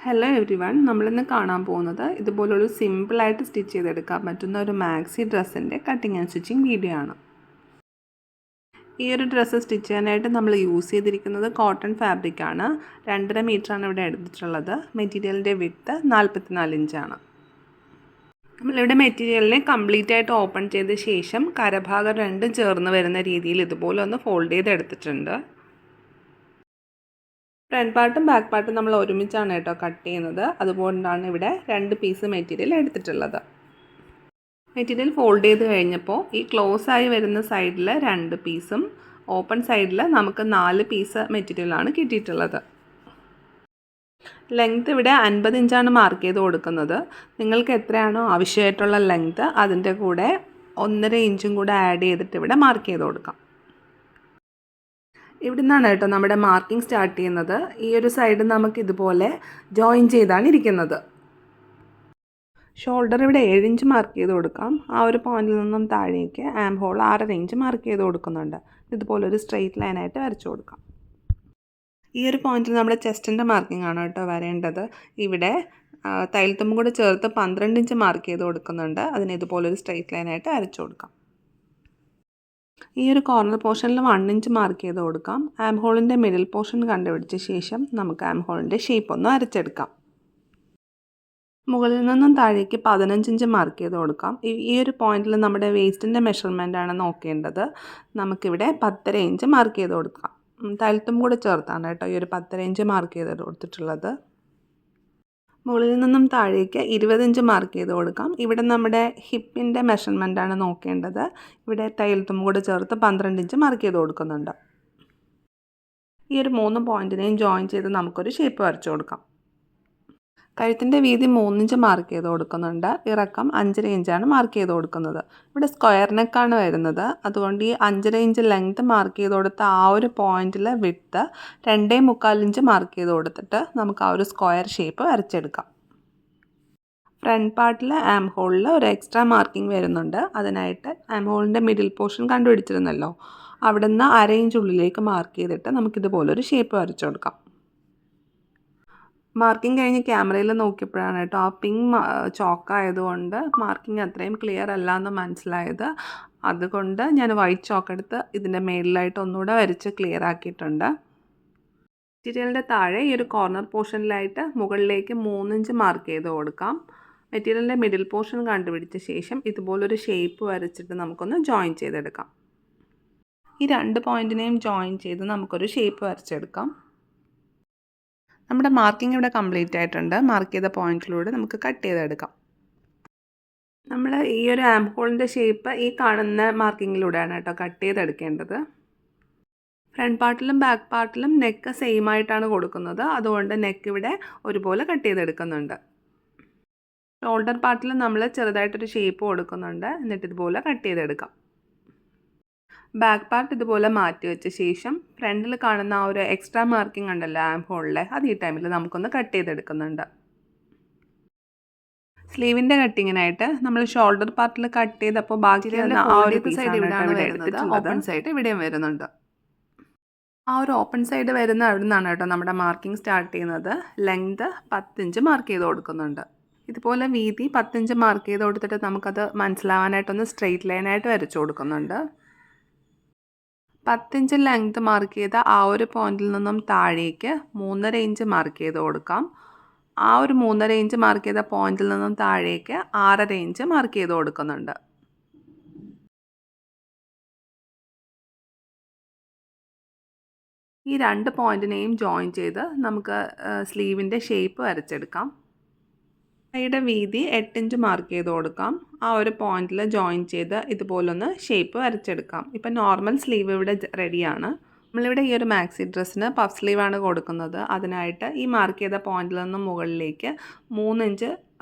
Hello every one, നമ്മളിന്ന് കാണാൻ പോകുന്നത് ഇതുപോലൊരു സിമ്പിളായിട്ട് സ്റ്റിച്ച് ചെയ്തെടുക്കാൻ പറ്റുന്ന ഒരു മാക്സി ഡ്രസ്സിൻ്റെ കട്ടിങ് ആൻഡ് സ്റ്റിച്ചിങ് വീഡിയോ ആണ്. ഈ ഒരു ഡ്രസ്സ് സ്റ്റിച്ച് ചെയ്യാനായിട്ട് നമ്മൾ യൂസ് ചെയ്തിരിക്കുന്നത് കോട്ടൺ ഫാബ്രിക്കാണ്. 2.5 മീറ്ററാണ് ഇവിടെ എടുത്തിട്ടുള്ളത്. മെറ്റീരിയലിൻ്റെ വിഡ്ത്ത് 44 ഇഞ്ചാണ്. നമ്മളിവിടെ മെറ്റീരിയലിനെ കംപ്ലീറ്റ് ആയിട്ട് ഓപ്പൺ ചെയ്ത ശേഷം കരഭാഗം രണ്ടും ചേർന്ന് വരുന്ന രീതിയിൽ ഇതുപോലെ ഒന്ന് ഫോൾഡ് ചെയ്തെടുത്തിട്ടുണ്ട്. ഫ്രണ്ട് പാർട്ടും ബാക്ക് പാർട്ടും നമ്മൾ ഒരുമിച്ചാണ് കേട്ടോ കട്ട് ചെയ്യുന്നത്. അതുകൊണ്ടാണ് ഇവിടെ 2 പീസ് മെറ്റീരിയൽ എടുത്തിട്ടുള്ളത്. മെറ്റീരിയൽ ഫോൾഡ് ചെയ്ത് കഴിഞ്ഞപ്പോൾ ഈ ക്ലോസ് ആയി വരുന്ന സൈഡിൽ 2 പീസും ഓപ്പൺ സൈഡിൽ നമുക്ക് 4 പീസ് മെറ്റീരിയലാണ് കിട്ടിയിട്ടുള്ളത്. ലെങ്ത് ഇവിടെ 50 ഇഞ്ചാണ് മാർക്ക് ചെയ്ത് കൊടുക്കുന്നത്. നിങ്ങൾക്ക് എത്രയാണോ ആവശ്യമായിട്ടുള്ള ലെങ്ത് അതിൻ്റെ കൂടെ 1.5 ഇഞ്ചും കൂടെ ആഡ് ചെയ്തിട്ട് ഇവിടെ മാർക്ക് ചെയ്ത് കൊടുക്കാം. ഇവിടെ നിന്നാണ് കേട്ടോ നമ്മുടെ മാർക്കിംഗ് സ്റ്റാർട്ട് ചെയ്യുന്നത്. ഈ ഒരു സൈഡ് നമുക്ക് ഇതുപോലെ ജോയിൻ ചെയ്താണ് ഇരിക്കുന്നത്. ഷോൾഡർ ഇവിടെ 7 ഇഞ്ച് മാർക്ക് ചെയ്ത് കൊടുക്കാം. ആ ഒരു പോയിന്റിൽ നിന്നും താഴേക്ക് ആം ഹോൾ 6.5 ഇഞ്ച് മാർക്ക് ചെയ്ത് കൊടുക്കുന്നുണ്ട്. ഇതുപോലൊരു സ്ട്രെയിറ്റ് ലൈനായിട്ട് വരച്ചു കൊടുക്കാം. ഈ ഒരു പോയിന്റിൽ നമ്മുടെ ചെസ്റ്റിൻ്റെ മാർക്കിംഗ് ആണ് കേട്ടോ വരേണ്ടത്. ഇവിടെ തയ്യൽത്തുമ്പും കൂടെ ചേർത്ത് 12 ഇഞ്ച് മാർക്ക് ചെയ്ത് കൊടുക്കുന്നുണ്ട്. അതിന് ഇതുപോലൊരു സ്ട്രെയിറ്റ് ലൈനായിട്ട് വരച്ചു കൊടുക്കാം. ഈ ഒരു കോർണർ പോർഷനിൽ 1 ഇഞ്ച് മാർക്ക് ചെയ്ത് കൊടുക്കാം. ആം ഹോളിൻ്റെ മിഡിൽ പോർഷൻ കണ്ടുപിടിച്ച ശേഷം നമുക്ക് ആം ഹോളിൻ്റെ ഷേപ്പ് ഒന്ന് വരച്ചെടുക്കാം. മുകളിൽ നിന്നും താഴേക്ക് 15 ഇഞ്ച് മാർക്ക് ചെയ്ത് കൊടുക്കാം. ഈ ഒരു പോയിന്റിൽ നമ്മുടെ വേസ്റ്റിൻ്റെ മെഷർമെൻ്റ് ആണ് നോക്കേണ്ടത്. നമുക്കിവിടെ 10.5 ഇഞ്ച് മാർക്ക് ചെയ്ത് കൊടുക്കാം. തയ്യൽത്തും കൂടെ ചേർത്താണ് കേട്ടോ ഈ ഒരു 10.5 ഇഞ്ച് മാർക്ക് ചെയ്ത് കൊടുത്തിട്ടുള്ളത്. മുകളിൽ നിന്നും താഴേക്ക് 20 ഇഞ്ച് മാർക്ക് ചെയ്ത് കൊടുക്കാം. ഇവിടെ നമ്മുടെ ഹിപ്പിൻ്റെ മെഷർമെൻ്റാണ് നോക്കേണ്ടത്. ഇവിടെ തയ്യൽത്തും കൂടെ ചേർത്ത് 12 ഇഞ്ച് മാർക്ക് ചെയ്ത് കൊടുക്കുന്നുണ്ട്. ഈ ഒരു 3 പോയിൻറ്റിനെയും ജോയിൻ ചെയ്ത് നമുക്കൊരു ഷേപ്പ് വരച്ചു കൊടുക്കാം. കഴുത്തിൻ്റെ വീതി 3 ഇഞ്ച് മാർക്ക് ചെയ്ത് കൊടുക്കുന്നുണ്ട്. ഇറക്കം 5.5 ഇഞ്ചാണ് മാർക്ക് ചെയ്ത് കൊടുക്കുന്നത്. ഇവിടെ സ്ക്വയർ നെക്കാണ് വരുന്നത്. അതുകൊണ്ട് ഈ 5.5 ഇഞ്ച് ലെങ്ത്ത് മാർക്ക് ചെയ്ത് കൊടുത്ത ആ ഒരു പോയിന്റിൽ വിഡ്ത്ത് 2.25 ഇഞ്ച് മാർക്ക് ചെയ്ത് കൊടുത്തിട്ട് നമുക്ക് ആ ഒരു സ്ക്വയർ ഷേപ്പ് വരച്ചെടുക്കാം. ഫ്രണ്ട് പാർട്ടിൽ ആം ഹോളിൽ ഒരു എക്സ്ട്രാ മാർക്കിംഗ് വരുന്നുണ്ട്. അതിനായിട്ട് ആം ഹോളിൻ്റെ മിഡിൽ പോർഷൻ കണ്ടുപിടിച്ചിരുന്നല്ലോ, അവിടെ നിന്ന് 1/2 ഇഞ്ച് ഉള്ളിലേക്ക് മാർക്ക് ചെയ്തിട്ട് നമുക്കിതുപോലൊരു ഷേപ്പ് വരച്ചു കൊടുക്കാം. മാർക്കിംഗ് കഴിഞ്ഞ് ക്യാമറയിൽ നോക്കിയപ്പോഴാണ് കേട്ടോ ആ പിങ്ക് ചോക്കായതുകൊണ്ട് മാർക്കിംഗ് അത്രയും ക്ലിയർ അല്ല എന്ന് മനസ്സിലായത്. അതുകൊണ്ട് ഞാൻ വൈറ്റ് ചോക്ക് എടുത്ത് ഇതിൻ്റെ മേളിലായിട്ട് ഒന്നുകൂടെ വരച്ച് ക്ലിയർ ആക്കിയിട്ടുണ്ട്. മെറ്റീരിയലിൻ്റെ താഴെ ഈ ഒരു കോർണർ പോർഷനിലായിട്ട് മുകളിലേക്ക് 3 ഇഞ്ച് മാർക്ക് ചെയ്ത് കൊടുക്കാം. മെറ്റീരിയലിൻ്റെ മിഡിൽ പോർഷൻ കണ്ടുപിടിച്ച ശേഷം ഇതുപോലൊരു ഷേപ്പ് വരച്ചിട്ട് നമുക്കൊന്ന് ജോയിൻ ചെയ്തെടുക്കാം. ഈ 2 പോയിൻറ്റിനെയും ജോയിൻ ചെയ്ത് നമുക്കൊരു ഷേപ്പ് വരച്ചെടുക്കാം. നമ്മുടെ മാർക്കിംഗ് ഇവിടെ കംപ്ലീറ്റ് ആയിട്ടുണ്ട്. മാർക്ക് ചെയ്ത പോയിന്റിലൂടെ നമുക്ക് കട്ട് ചെയ്തെടുക്കാം. നമ്മൾ ഈ ഒരു ആം ഹോളിൻ്റെ ഷേപ്പ് ഈ കാണുന്ന മാർക്കിങ്ങിലൂടെയാണ് കേട്ടോ കട്ട് ചെയ്തെടുക്കേണ്ടത്. ഫ്രണ്ട് പാർട്ടിലും ബാക്ക് പാർട്ടിലും നെക്ക് സെയിം ആയിട്ടാണ് കൊടുക്കുന്നത്. അതുകൊണ്ട് നെക്ക് ഇവിടെ ഒരുപോലെ കട്ട് ചെയ്തെടുക്കുന്നുണ്ട്. ഷോൾഡർ പാർട്ടിൽ നമ്മൾ ചെറുതായിട്ടൊരു ഷേപ്പ് കൊടുക്കുന്നുണ്ട്. എന്നിട്ട് ഇതുപോലെ കട്ട് ചെയ്തെടുക്കാം. ബാക്ക് പാർട്ട് ഇതുപോലെ മാറ്റി വെച്ച ശേഷം ഫ്രണ്ടിൽ കാണുന്ന ആ ഒരു എക്സ്ട്രാ മാർക്കിംഗ് ഉണ്ടല്ലോ ആം ഹോളിലെ, അത് ഈ ടൈമിൽ നമുക്കൊന്ന് കട്ട് ചെയ്തെടുക്കുന്നുണ്ട്. സ്ലീവിൻ്റെ കട്ടിങ്ങിനായിട്ട് നമ്മൾ ഷോൾഡർ പാർട്ടിൽ കട്ട് ചെയ്തപ്പോൾ ബാക്കി ആ ഒരു സൈഡ് ഓപ്പൺ സൈഡ് ഇവിടെയും വരുന്നുണ്ട്. ആ ഒരു ഓപ്പൺ സൈഡ് വരുന്ന അവിടെ നിന്നാണ് കേട്ടോ നമ്മുടെ മാർക്കിംഗ് സ്റ്റാർട്ട് ചെയ്യുന്നത്. ലെങ്ത് 10 ഇഞ്ച് മാർക്ക് ചെയ്ത് കൊടുക്കുന്നുണ്ട്. ഇതുപോലെ വീതി 10 ഇഞ്ച് മാർക്ക് ചെയ്ത് കൊടുത്തിട്ട് നമുക്കത് മനസ്സിലാവാനായിട്ടൊന്ന് സ്ട്രെയിറ്റ് ലൈനായിട്ട് വരച്ചു കൊടുക്കുന്നുണ്ട്. 10 ഇഞ്ച് ലെങ്ത് മാർക്ക് ചെയ്ത ആ ഒരു പോയിന്റിൽ നിന്നും താഴേക്ക് 3.5 ഇഞ്ച് മാർക്ക് ചെയ്ത് കൊടുക്കാം. ആ ഒരു 3.5 ഇഞ്ച് മാർക്ക് ചെയ്ത പോയിന്റിൽ നിന്നും താഴേക്ക് 6.5 ഇഞ്ച് മാർക്ക് ചെയ്ത് കൊടുക്കുന്നുണ്ട്. ഈ 2 പോയിന്റിനെയും ജോയിൻ ചെയ്ത് നമുക്ക് സ്ലീവിൻ്റെ ഷേപ്പ് വരച്ചെടുക്കാം. കൈയുടെ വീതി 8 ഇഞ്ച് മാർക്ക് ചെയ്ത് കൊടുക്കാം. ആ ഒരു പോയിന്റിൽ ജോയിൻ ചെയ്ത് ഇതുപോലൊന്ന് ഷേപ്പ് വരച്ചെടുക്കാം. ഇപ്പം നോർമൽ സ്ലീവ് ഇവിടെ റെഡിയാണ്. നമ്മളിവിടെ ഈ ഒരു മാക്സി ഡ്രസ്സിന് പഫ് സ്ലീവാണ് കൊടുക്കുന്നത്. അതിനായിട്ട് ഈ മാർക്ക് ചെയ്ത പോയിന്റിൽ നിന്നും മുകളിലേക്ക് 3 ഇഞ്ച്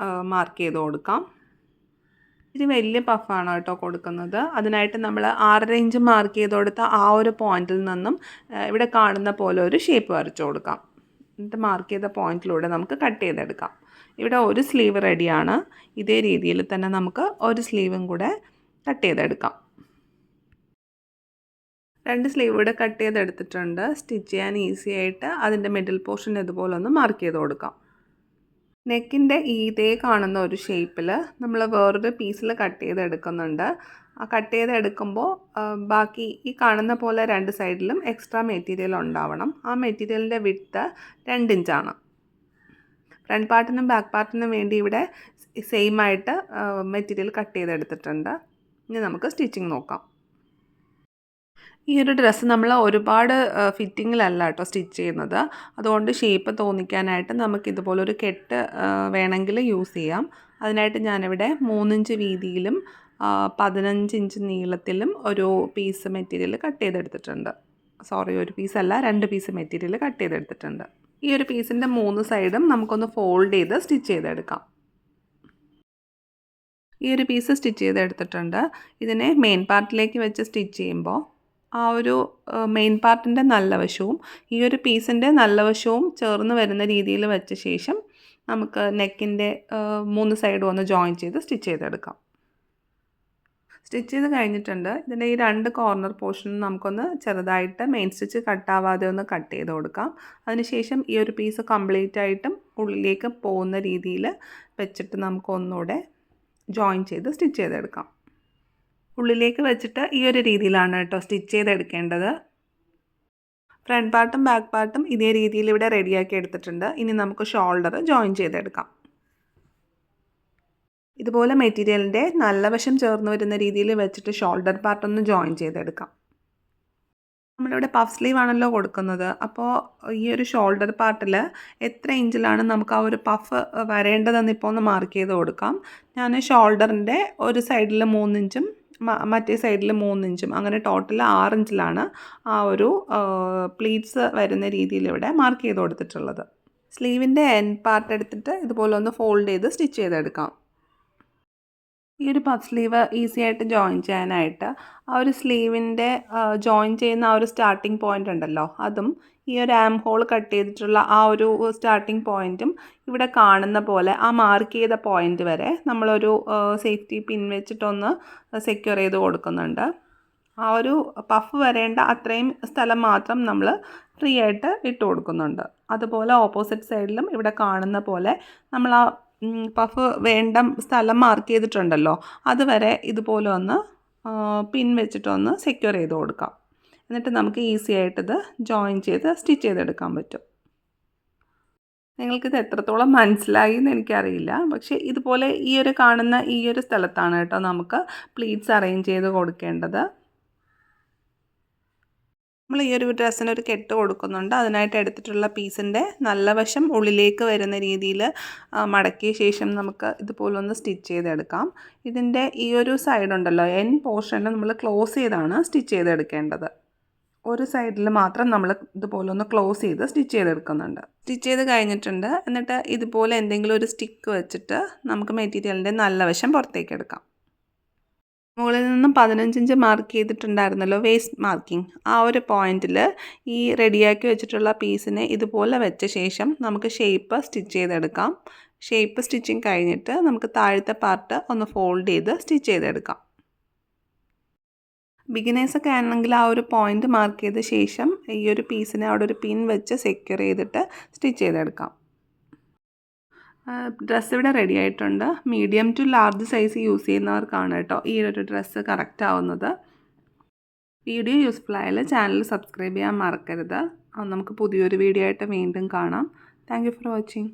മാർക്ക് ചെയ്ത് കൊടുക്കാം. ഇത് വലിയ പഫാണ് കേട്ടോ കൊടുക്കുന്നത്. അതിനായിട്ട് നമ്മൾ 6.5 ഇഞ്ച് മാർക്ക് ചെയ്ത് കൊടുത്ത ആ ഒരു പോയിന്റിൽ നിന്നും ഇവിടെ കാണുന്ന പോലെ ഒരു ഷേപ്പ് വരച്ചു കൊടുക്കാം. എന്നിട്ട് മാർക്ക് ചെയ്ത പോയിന്റിലൂടെ നമുക്ക് കട്ട് ചെയ്തെടുക്കാം. ഇവിടെ ഒരു സ്ലീവ് റെഡിയാണ്. ഇതേ രീതിയിൽ തന്നെ നമുക്ക് ഒരു സ്ലീവും കൂടെ കട്ട് ചെയ്തെടുക്കാം. 2 സ്ലീവ് കൂടെ കട്ട് ചെയ്തെടുത്തിട്ടുണ്ട്. സ്റ്റിച്ച് ചെയ്യാൻ ഈസി ആയിട്ട് അതിൻ്റെ മിഡിൽ പോർഷൻ ഇതുപോലെ ഒന്ന് മാർക്ക് ചെയ്ത് കൊടുക്കാം. നെക്കിൻ്റെ ഇതേ കാണുന്ന ഒരു ഷേപ്പിൽ നമ്മൾ വേറൊരു പീസിൽ കട്ട് ചെയ്തെടുക്കുന്നുണ്ട്. ആ കട്ട് ചെയ്തെടുക്കുമ്പോൾ ബാക്കി ഈ കാണുന്ന പോലെ രണ്ട് സൈഡിലും എക്സ്ട്രാ മെറ്റീരിയൽ ഉണ്ടാവണം. ആ മെറ്റീരിയലിൻ്റെ വിഡ്ത്ത് 2 ഇഞ്ചാണ്. ഫ്രണ്ട് പാർട്ടിനും ബാക്ക് പാർട്ടിനും വേണ്ടി ഇവിടെ സെയിം ആയിട്ട് മെറ്റീരിയൽ കട്ട് ചെയ്തെടുത്തിട്ടുണ്ട്. ഇനി നമുക്ക് സ്റ്റിച്ചിങ് നോക്കാം. ഈ ഒരു ഡ്രസ്സ് നമ്മൾ ഒരുപാട് ഫിറ്റിങ്ങിലല്ല കേട്ടോ സ്റ്റിച്ച് ചെയ്യുന്നത്. അതുകൊണ്ട് ഷേപ്പ് തോന്നിക്കാനായിട്ട് നമുക്കിതുപോലൊരു കെട്ട് വേണമെങ്കിൽ യൂസ് ചെയ്യാം. അതിനായിട്ട് ഞാനിവിടെ 3 ഇഞ്ച് വീതിയിലും 15 ഇഞ്ച് നീളത്തിലും ഒരു പീസ് മെറ്റീരിയൽ കട്ട് ചെയ്തെടുത്തിട്ടുണ്ട്. ഒരു പീസല്ല, 2 പീസ് മെറ്റീരിയൽ കട്ട് ചെയ്തെടുത്തിട്ടുണ്ട്. ഈ ഒരു പീസിൻ്റെ 3 സൈഡും നമുക്കൊന്ന് ഫോൾഡ് ചെയ്ത് സ്റ്റിച്ച് ചെയ്തെടുക്കാം. ഈ ഒരു പീസ് സ്റ്റിച്ച് ചെയ്തെടുത്തിട്ടുണ്ട്. ഇതിനെ മെയിൻ പാർട്ടിലേക്ക് വെച്ച് സ്റ്റിച്ച് ചെയ്യുമ്പോൾ ആ ഒരു മെയിൻ പാർട്ടിൻ്റെ നല്ല വശവും ഈ ഒരു പീസിൻ്റെ നല്ല വശവും ചേർന്ന് വരുന്ന രീതിയിൽ വെച്ച ശേഷം നമുക്ക് നെക്കിൻ്റെ 3 സൈഡും ഒന്ന് ജോയിൻ ചെയ്ത് സ്റ്റിച്ച് ചെയ്തെടുക്കാം. സ്റ്റിച്ച് ചെയ്ത് കഴിഞ്ഞിട്ടുണ്ട്. ഇതിൻ്റെ ഈ 2 കോർണർ പോർഷൻ നമുക്കൊന്ന് ചെറുതായിട്ട് മെയിൻ സ്റ്റിച്ച് കട്ടാവാതെ ഒന്ന് കട്ട് ചെയ്ത് കൊടുക്കാം. അതിനുശേഷം ഈ ഒരു പീസ് കംപ്ലീറ്റ് ആയിട്ടും ഉള്ളിലേക്ക് പോകുന്ന രീതിയിൽ വെച്ചിട്ട് നമുക്കൊന്നുകൂടെ ജോയിൻ ചെയ്ത് സ്റ്റിച്ച് ചെയ്തെടുക്കാം. ഉള്ളിലേക്ക് വെച്ചിട്ട് ഈ ഒരു രീതിയിലാണ് കേട്ടോ സ്റ്റിച്ച് ചെയ്തെടുക്കേണ്ടത്. ഫ്രണ്ട് പാർട്ടും ബാക്ക് പാർട്ടും ഇതേ രീതിയിൽ ഇവിടെ റെഡിയാക്കി എടുത്തിട്ടുണ്ട്. ഇനി നമുക്ക് ഷോൾഡർ ജോയിൻ ചെയ്തെടുക്കാം. ഇതുപോലെ മെറ്റീരിയലിൻ്റെ നല്ല വശം ചേർന്ന് വരുന്ന രീതിയിൽ വെച്ചിട്ട് ഷോൾഡർ പാർട്ടൊന്ന് ജോയിൻ ചെയ്തെടുക്കാം. നമ്മളിവിടെ പഫ് സ്ലീവ് ആണല്ലോ കൊടുക്കുന്നത്. അപ്പോൾ ഈ ഒരു ഷോൾഡർ പാർട്ടിൽ എത്ര ഇഞ്ചിലാണ് നമുക്ക് ആ ഒരു പഫ് വരേണ്ടതെന്ന് ഇപ്പോൾ ഒന്ന് മാർക്ക് ചെയ്ത് കൊടുക്കാം. ഞാൻ ഷോൾഡറിൻ്റെ ഒരു സൈഡിൽ 3 ഇഞ്ചും മറ്റേ സൈഡിൽ 3 ഇഞ്ചും അങ്ങനെ ടോട്ടൽ 6 ഇഞ്ചിലാണ് ആ ഒരു പ്ലീറ്റ്സ് വരുന്ന രീതിയിൽ ഇവിടെ മാർക്ക് ചെയ്ത് കൊടുത്തിട്ടുള്ളത്. സ്ലീവിൻ്റെ എൻഡ് പാർട്ട് എടുത്തിട്ട് ഇതുപോലെ ഒന്ന് ഫോൾഡ് ചെയ്ത് സ്റ്റിച്ച് ചെയ്തെടുക്കാം. ഈ ഒരു പഫ് സ്ലീവ് ഈസി ആയിട്ട് ജോയിൻ ചെയ്യാനായിട്ട് ആ ഒരു സ്ലീവിൻ്റെ ജോയിൻ ചെയ്യുന്ന ആ ഒരു സ്റ്റാർട്ടിംഗ് പോയിൻ്റ് ഉണ്ടല്ലോ, അതും ഈ ഒരു ആം ഹോൾ കട്ട് ചെയ്തിട്ടുള്ള ആ ഒരു സ്റ്റാർട്ടിംഗ് പോയിൻറ്റും ഇവിടെ കാണുന്ന പോലെ ആ മാർക്ക് ചെയ്ത പോയിൻ്റ് വരെ നമ്മളൊരു സേഫ്റ്റി പിൻ വെച്ചിട്ടൊന്ന് സെക്യൂർ ചെയ്ത് കൊടുക്കുന്നുണ്ട്. ആ ഒരു പഫ് വരേണ്ട അത്രയും സ്ഥലം മാത്രം നമ്മൾ ഫ്രീ ആയിട്ട് ഇട്ട് കൊടുക്കുന്നുണ്ട്. അതുപോലെ ഓപ്പോസിറ്റ് സൈഡിലും ഇവിടെ കാണുന്ന പോലെ നമ്മൾ ആ പഫ് വേണ്ട സ്ഥലം മാർക്ക് ചെയ്തിട്ടുണ്ടല്ലോ, അതുവരെ ഇതുപോലെ ഒന്ന് പിൻ വെച്ചിട്ടൊന്ന് സെക്യൂർ ചെയ്ത് കൊടുക്കാം. എന്നിട്ട് നമുക്ക് ഈസി ആയിട്ടിത് ജോയിൻ ചെയ്ത് സ്റ്റിച്ച് ചെയ്തെടുക്കാൻ പറ്റും. നിങ്ങൾക്കിത് എത്രത്തോളം മനസ്സിലായി എന്ന് എനിക്കറിയില്ല. പക്ഷേ ഇതുപോലെ ഈ ഒരു കാണുന്ന ഈ ഒരു സ്ഥലത്താണ് കേട്ടോ നമുക്ക് പ്ലീറ്റ്സ് അറേഞ്ച് ചെയ്ത് കൊടുക്കേണ്ടത്. നമ്മൾ ഈ ഒരു ഡ്രസ്സിനൊരു കെട്ട് കൊടുക്കുന്നുണ്ട്. അതിനായിട്ട് എടുത്തിട്ടുള്ള പീസിൻ്റെ നല്ല വശം ഉള്ളിലേക്ക് വരുന്ന രീതിയിൽ മടക്കിയ ശേഷം നമുക്ക് ഇതുപോലൊന്ന് സ്റ്റിച്ച് ചെയ്തെടുക്കാം. ഇതിൻ്റെ ഈ ഒരു സൈഡുണ്ടല്ലോ, എൻ പോർഷനിൽ നമ്മൾ ക്ലോസ് ചെയ്താണ് സ്റ്റിച്ച് ചെയ്തെടുക്കേണ്ടത്. ഒരു സൈഡിൽ മാത്രം നമ്മൾ ഇതുപോലൊന്ന് ക്ലോസ് ചെയ്ത് സ്റ്റിച്ച് ചെയ്തെടുക്കുന്നുണ്ട്. സ്റ്റിച്ച് ചെയ്ത് കഴിഞ്ഞിട്ടുണ്ട്. എന്നിട്ട് ഇതുപോലെ എന്തെങ്കിലും ഒരു സ്റ്റിക്ക് വെച്ചിട്ട് നമുക്ക് മെറ്റീരിയലിൻ്റെ നല്ല വശം പുറത്തേക്ക് എടുക്കാം. മുകളിൽ നിന്നും 15 ഇഞ്ച് മാർക്ക് ചെയ്തിട്ടുണ്ടായിരുന്നല്ലോ വേസ്റ്റ് മാർക്കിംഗ്, ആ ഒരു പോയിന്റിൽ ഈ റെഡിയാക്കി വെച്ചിട്ടുള്ള പീസിനെ ഇതുപോലെ വെച്ച ശേഷം നമുക്ക് ഷേപ്പ് സ്റ്റിച്ച് ചെയ്തെടുക്കാം. ഷേപ്പ് സ്റ്റിച്ചിങ് കഴിഞ്ഞിട്ട് നമുക്ക് താഴത്തെ പാർട്ട് ഒന്ന് ഫോൾഡ് ചെയ്ത് സ്റ്റിച്ച് ചെയ്തെടുക്കാം. ബിഗിനേഴ്സൊക്കെ ആണെങ്കിൽ ആ ഒരു പോയിന്റ് മാർക്ക് ചെയ്ത ശേഷം ഈ ഒരു പീസിനെ അവിടെ ഒരു പിൻ വെച്ച് സെക്യൂർ ചെയ്തിട്ട് സ്റ്റിച്ച് ചെയ്തെടുക്കാം. ഡ്രസ്സ് ഇവിടെ റെഡി ആയിട്ടുണ്ട്. Medium to large size use ചെയ്യുന്നവർക്കാണ് കേട്ടോ ഈ ഒരു ഡ്രസ്സ് കറക്റ്റ് ആവുന്നത്. വീഡിയോ യൂസ്ഫുൾ ആയാൽ ചാനൽ സബ്സ്ക്രൈബ് ചെയ്യാൻ മറക്കരുത്. നമുക്ക് പുതിയൊരു വീഡിയോ ആയിട്ട് വീണ്ടും കാണാം. Thank you for watching.